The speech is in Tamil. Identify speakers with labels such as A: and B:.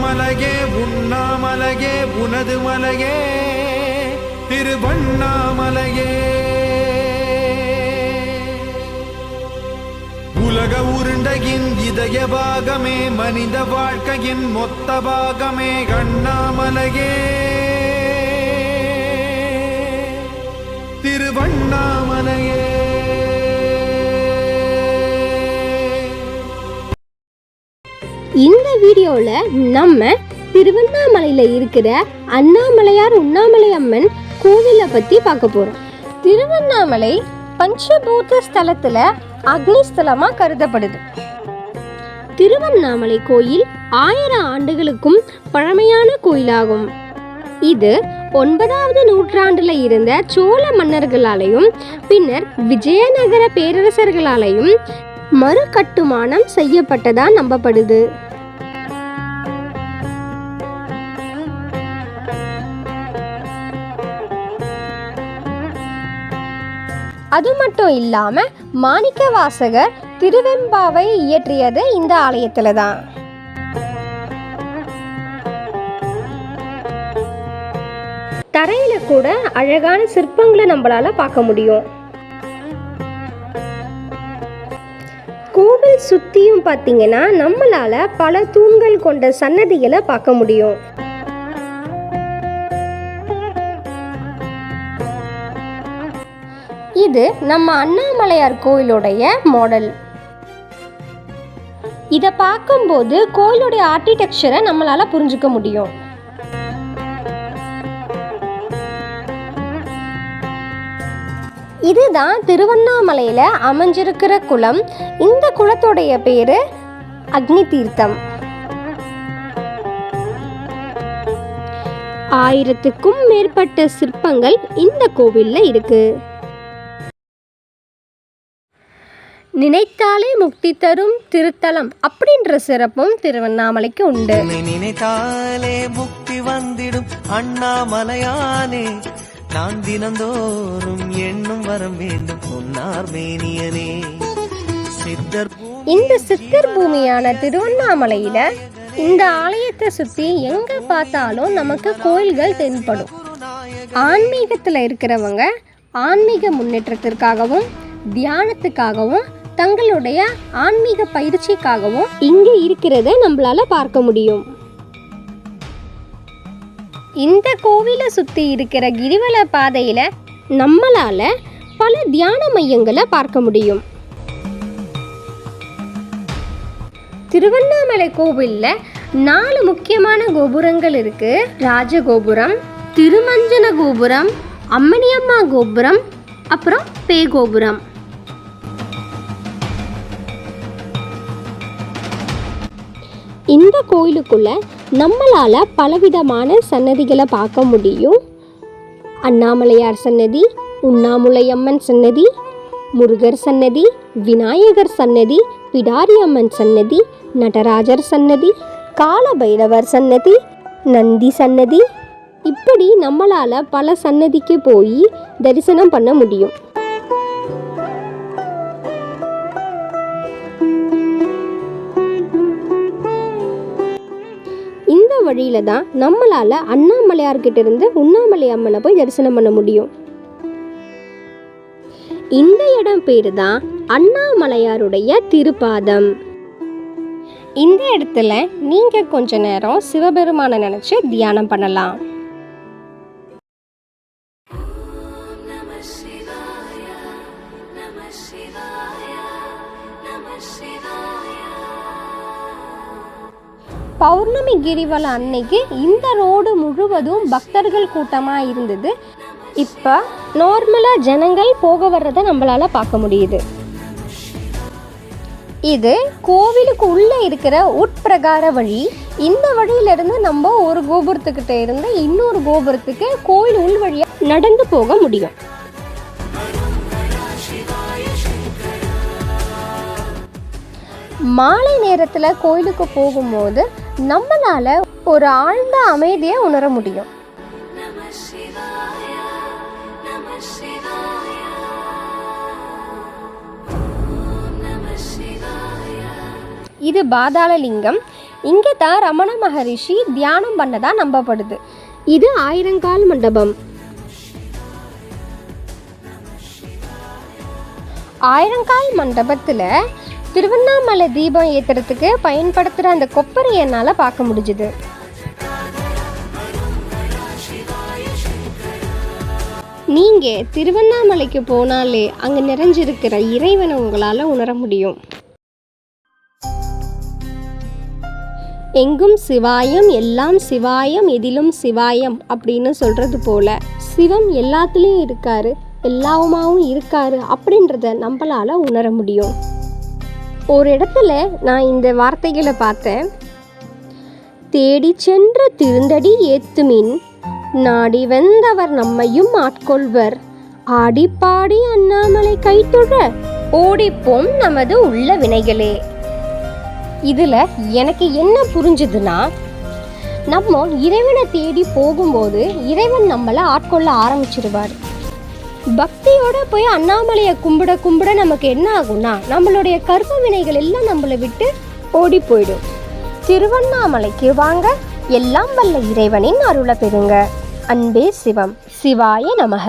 A: உண்ணாமலையே உண்ணாமலையே உனது மலையே திருவண்ணாமலையே. உலக உருண்டையின் இதய பாகமே மனித வாழ்க்கையின் மொத்த பாகமே அண்ணாமலையே திருவண்ணாமலையே.
B: இந்த வீடியோல நம்ம திருவண்ணாமலையில இருக்கிற அண்ணாமலையார் உண்ணாமலை அம்மன் கோவிலை பத்தி பார்க்க போறோம். திருவண்ணாமலை பஞ்சபூத ஸ்தலத்துல அக்னிஸ்தலமா கருதப்படுது. திருவண்ணாமலை கோயில் 1000 ஆண்டுகளுக்கும் பழமையான கோயிலாகும். இது 9வது நூற்றாண்டுல இருந்த சோழ மன்னர்களாலையும் பின்னர் விஜயநகர பேரரசர்களாலையும் மறு கட்டுமானம் செய்யப்பட்டதா நம்பப்படுது. அது மட்டும் இல்லாம மாணிக்கவாசகர் திருவெம்பாவை இயற்றியது இந்த ஆலயத்துல தான். தரையில கூட அழகான சிற்பங்களை நம்மளால பார்க்க முடியும். கோவில் சுத்தியும் பார்த்தீங்கன்னா நம்மளால பல தூண்கள் கொண்ட சன்னதிகளை பார்க்க முடியும். இது நம்ம அண்ணாமலையார் கோயிலுடைய மாடல். இதை பார்க்கும்போது கோயிலுடைய ஆர்கிடெக்சரை நம்மளால புரிஞ்சுக்க முடியும். இதுதான் திருவண்ணாமலையில அமைஞ்சிருக்கிற குளம். இந்த குளத்துடைய பேரு அக்னி தீர்த்தம். 1000க்கும் மேற்பட்ட சிற்பங்கள் இந்த கோவில்ல இருக்கு. நினைத்தாலே முக்தி தரும் திருத்தலம் அப்படின்ற சிறப்பும் திருவண்ணாமலைக்கு உண்டு.
C: நினைத்தாலே முக்தி வந்திடும் அண்ணாமலையானே, நான் தினந்தோறும் எண்ணும் வரம் வேண்டும் பொன்னார் மேனியனே.
B: இந்த சித்தர் பூமியான திருவண்ணாமலையில இந்த ஆலயத்தை சுத்தி எங்க பார்த்தாலும் நமக்கு கோயில்கள் தென்படும். ஆன்மீகத்துல இருக்கிறவங்க ஆன்மீக முன்னேற்றத்திற்காகவும் தியானத்துக்காகவும் தங்களுடைய ஆன்மீக பயிற்சிக்காகவும் இங்க இருக்கிறத நம்மளால பார்க்க முடியும். இந்த கோவிலை சுத்தி இருக்கிற கிரிவல பாதையில நம்மளால பல தியான மையங்களை பார்க்க முடியும். திருவண்ணாமலை கோவில்ல 4 முக்கியமான கோபுரங்கள் இருக்கு. ராஜகோபுரம், திருமஞ்சன கோபுரம், அம்மணியம்மா கோபுரம், அப்புறம் பே கோபுரம். இந்த கோயிலுக்குள்ள நம்மளால பலவிதமான சன்னதிகளை பார்க்க முடியும். அண்ணாமலையார் சன்னதி, உண்ணாமுலையம்மன் சன்னதி, முருகர் சன்னதி, விநாயகர் சன்னதி, பிடாரியம்மன் சன்னதி, நடராஜர் சன்னதி, காலபைரவர் சன்னதி, நந்தி சன்னதி, இப்படி நம்மளால பல சன்னதிக்கு போய் தரிசனம் பண்ண முடியும். இந்த வழியில தான் நம்மளால அண்ணாமலையார்கிட்ட இருந்து உண்ணாமலை அம்மனை போய் தரிசனம் பண்ண முடியும். இந்த இடம் பேரு தான் அண்ணாமலையாருடைய திருப்பாதம். இந்த இடத்துல நீங்க கொஞ்ச நேரம் சிவபெருமானை நினைச்சு தியானம் பண்ணலாம். பௌர்ணமி கிரிவலம் அன்னைக்கு இந்த ரோடு முழுவதும் பக்தர்கள் கூட்டமாக இருந்தது. இப்போ நார்மலாக ஜனங்கள் போக வர்றதை நம்மளால் பார்க்க முடியுது. இது கோவிலுக்கு உள்ளே இருக்கிற உட்பிரகார வழி. இந்த வழியிலிருந்து நம்ம ஒரு கோபுரத்துக்கிட்ட இருந்து இன்னொரு கோபுரத்துக்கு கோயில் உள் வழியாக நடந்து போக முடியும். மாலை நேரத்தில் கோயிலுக்கு போகும்போது நம்மளால ஒரு ஆழ்ந்த அமைதியை உணர முடியும். இது பாதாள லிங்கம். இங்கே தான் ரமண மகரிஷி தியானம் பண்ணதா நம்பப்படுது. இது ஆயிரங்கால் மண்டபம். ஆயிரங்கால் மண்டபத்தில் திருவண்ணாமலை தீபம் ஏற்றுறதுக்கு பயன்படுத்துகிற அந்த கொப்பரையை என்னால் பார்க்க முடிஞ்சுது. நீங்கள் திருவண்ணாமலைக்கு போனாலே அங்கே நிறைஞ்சிருக்கிற இறைவனை உங்களால் உணர முடியும். எங்கும் சிவாயம், எல்லாம் சிவாயம், எதிலும் சிவாயம் அப்படின்னு சொல்கிறது போல சிவம் எல்லாத்துலேயும் இருக்காரு, எல்லாவுமாவும் இருக்காரு அப்படின்றத நம்மளால் உணர முடியும். ஒரு இடத்துல நான் இந்த வார்த்தைகளை பார்த்தேன். தேடி சென்ற திருந்தடி ஏத்துமின் நாடி வெந்தவர் நம்மையும் ஆட்கொள்வர், ஆடிப்பாடி அண்ணாமலை கைத்தொழ ஓடிப்போம் நமது உள்ள வினைகளே. இதில் எனக்கு என்ன புரிஞ்சுதுன்னா, நம்ம இறைவனை தேடி போகும்போது இறைவன் நம்மளை ஆட்கொள்ள ஆரம்பிச்சிடுவார். பக்தியோட போய் அண்ணாமலையை கும்பிட கும்பிட நமக்கு என்ன ஆகும்னா, நம்மளுடைய கர்ம வினைகள் எல்லாம் நம்மளை விட்டு ஓடி போயிடும். திருவண்ணாமலைக்கு வாங்க, எல்லாம் வல்ல இறைவனின் அருளை பெறுங்க. அன்பே சிவம். சிவாய நமக.